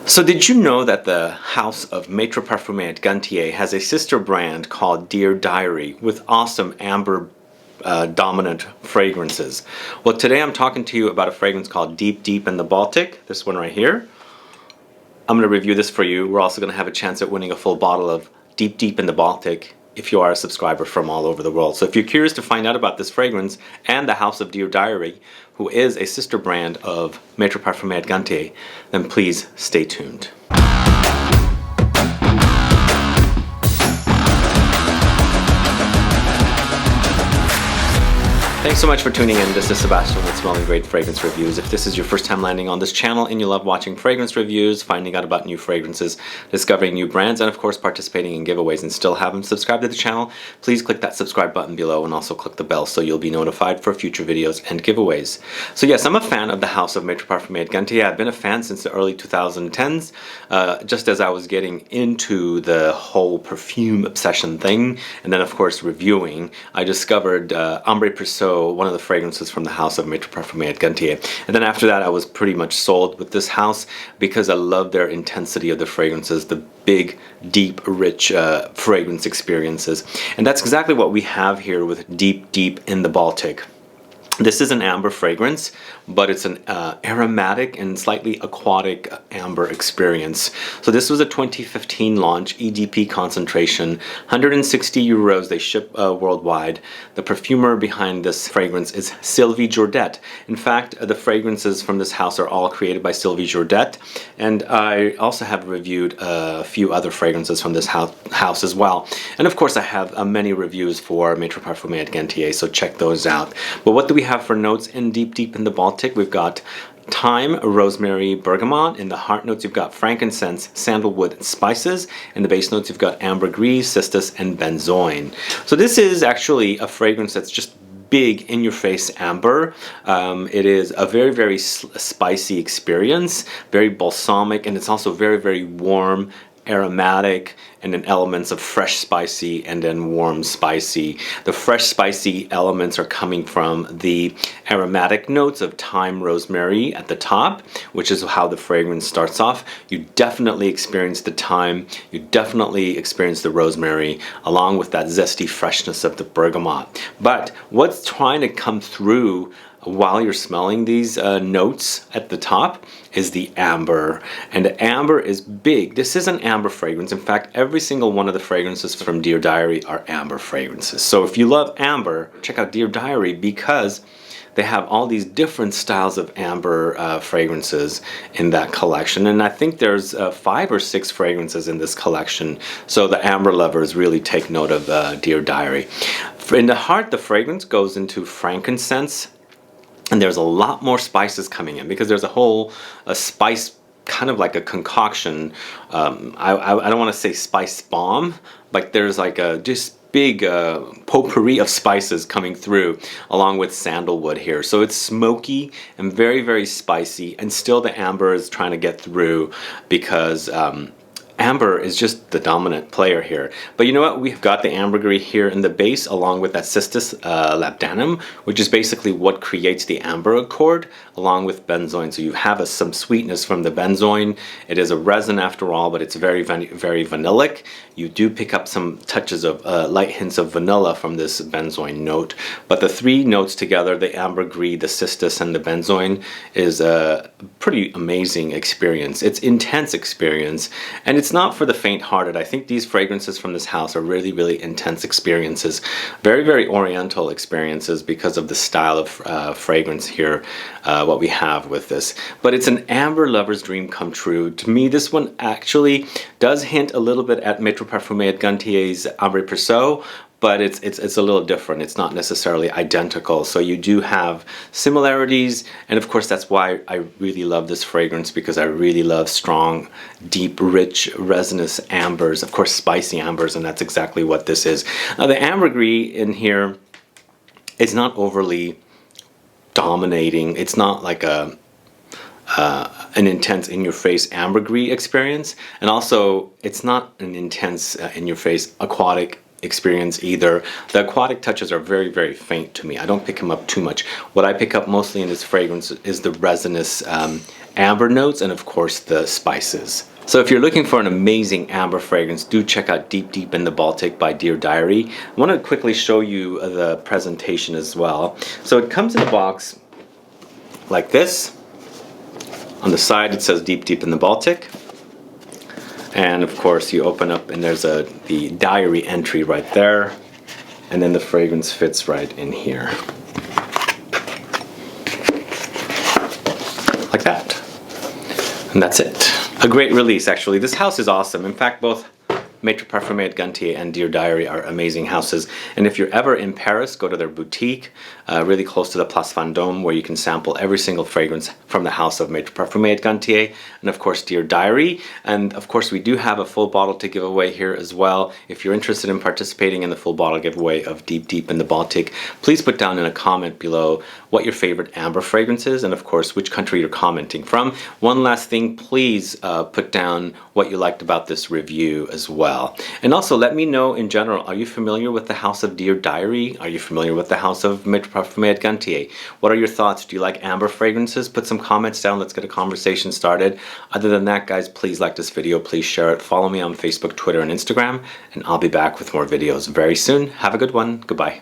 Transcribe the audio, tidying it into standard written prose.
So did you know that the house of Maitre at Gantier has a sister brand called Dear Diary with awesome amber dominant fragrances? Well, today I'm talking to you about a fragrance called Deep Deep in the Baltic, this one right here. I'm going to review this for you. We're also going to have a chance at winning a full bottle of Deep Deep in the Baltic if you are a subscriber from all over the world. So if you're curious to find out about this fragrance and the House of Dear Diary, who is a sister brand of Maitre at Gantier, then please stay tuned. Thanks so much for tuning in. This is Sebastian with Smelling Great Fragrance Reviews. If this is your first time landing on this channel and you love watching fragrance reviews, finding out about new fragrances, discovering new brands, and of course participating in giveaways and still haven't subscribed to the channel, please click that subscribe button below and also click the bell so you'll be notified for future videos and giveaways. So yes, I'm a fan of the House of Maitre at Gantier. I've been a fan since the early 2010s, just as I was getting into the whole perfume obsession thing, and then of course reviewing, I discovered Ambergris, one of the fragrances from the house of Maitre at Gantier. And then after that I was pretty much sold with this house because I love their intensity of the fragrances, the big, deep, rich fragrance experiences. And that's exactly what we have here with Deep Deep in the Baltic. This is an amber fragrance, but it's an aromatic and slightly aquatic amber experience. So this was a 2015 launch, EDP concentration, 160 euros. They ship worldwide. The perfumer behind this fragrance is Sylvie Jourdet. In fact, the fragrances from this house are all created by Sylvie Jourdet. And I also have reviewed a few other fragrances from this house as well. And of course, I have many reviews for Maitre at Gantier, so check those out. But what do we have for notes in Deep Deep in the Baltic? We've got Thyme, Rosemary, Bergamot. In the heart notes you've got Frankincense, Sandalwood, and spices. In the base notes you've got Ambergris, Cistus, and Benzoin. So this is actually a fragrance that's just big in your face amber. It is a very, very spicy experience, very balsamic, and it's also very, very warm, aromatic, and then elements of fresh spicy and then warm spicy. The fresh spicy elements are coming from the aromatic notes of thyme, rosemary at the top, which is how the fragrance starts off. You definitely experience the thyme, you definitely experience the rosemary, along with that zesty freshness of the bergamot. But what's trying to come through while you're smelling these notes at the top is the amber, and the amber is big. This is an amber fragrance. In fact, every single one of the fragrances from Dear Diary are amber fragrances. So if you love amber, check out Dear Diary because they have all these different styles of amber fragrances in that collection, and I think there's 5 or 6 fragrances in this collection, so the amber lovers really take note of Dear Diary. In the heart, the fragrance goes into frankincense, and there's a lot more spices coming in because there's a spice, kind of like a concoction. I don't want to say spice bomb, but there's like a just big potpourri of spices coming through along with sandalwood here. So it's smoky and very, very spicy, and still the amber is trying to get through because amber is just the dominant player here. But you know what? We've got the ambergris here in the base along with that Cistus Labdanum, which is basically what creates the amber accord, along with benzoin. So you have some sweetness from the benzoin. It is a resin after all, but it's very, very vanillic. You do pick up some touches of light hints of vanilla from this benzoin note. But the 3 notes together, the ambergris, the Cistus, and the benzoin, is a pretty amazing experience. It's intense experience, and it's not for the faint-hearted. I think these fragrances from this house are really, really intense experiences. Very, very oriental experiences because of the style of fragrance here, what we have with this. But it's an amber lover's dream come true. To me, this one actually does hint a little bit at Maitre at Gantier's Ambergris, but it's a little different. It's not necessarily identical. So you do have similarities, and of course that's why I really love this fragrance, because I really love strong, deep, rich, resinous ambers, of course spicy ambers, and that's exactly what this is. Now the ambergris in here is not overly dominating. It's not like an intense in-your-face ambergris experience, and also it's not an intense in-your-face aquatic experience either. The aquatic touches are very, very faint to me. I don't pick them up too much. What I pick up mostly in this fragrance is the resinous amber notes and of course the spices. So if you're looking for an amazing amber fragrance, do check out Deep Deep in the Baltic by Dear Diary. I want to quickly show you the presentation as well. So it comes in a box like this. On the side it says Deep Deep in the Baltic. And of course you open up and there's the diary entry right there. And then the fragrance fits right in here. Like that. And that's it. A great release, actually. This house is awesome. In fact, both Maitre Parfumé at Gantier and Dear Diary are amazing houses. And if you're ever in Paris, go to their boutique, really close to the Place Vendôme, where you can sample every single fragrance from the house of Maitre Parfumé at Gantier, and of course Dear Diary. And of course we do have a full bottle to give away here as well. If you're interested in participating in the full bottle giveaway of Deep Deep in the Baltic, please put down in a comment below what your favorite amber fragrance is, and of course which country you're commenting from. One last thing, please put down what you liked about this review as well. And also let me know in general, are you familiar with the house of Dear Diary? Are you familiar with the house of Maitre Parfumé at Gantier? What are your thoughts? Do you like amber fragrances? Put some comments down. Let's get a conversation started. Other than that, guys, please like this video. Please share it. Follow me on Facebook, Twitter, and Instagram. And I'll be back with more videos very soon. Have a good one. Goodbye.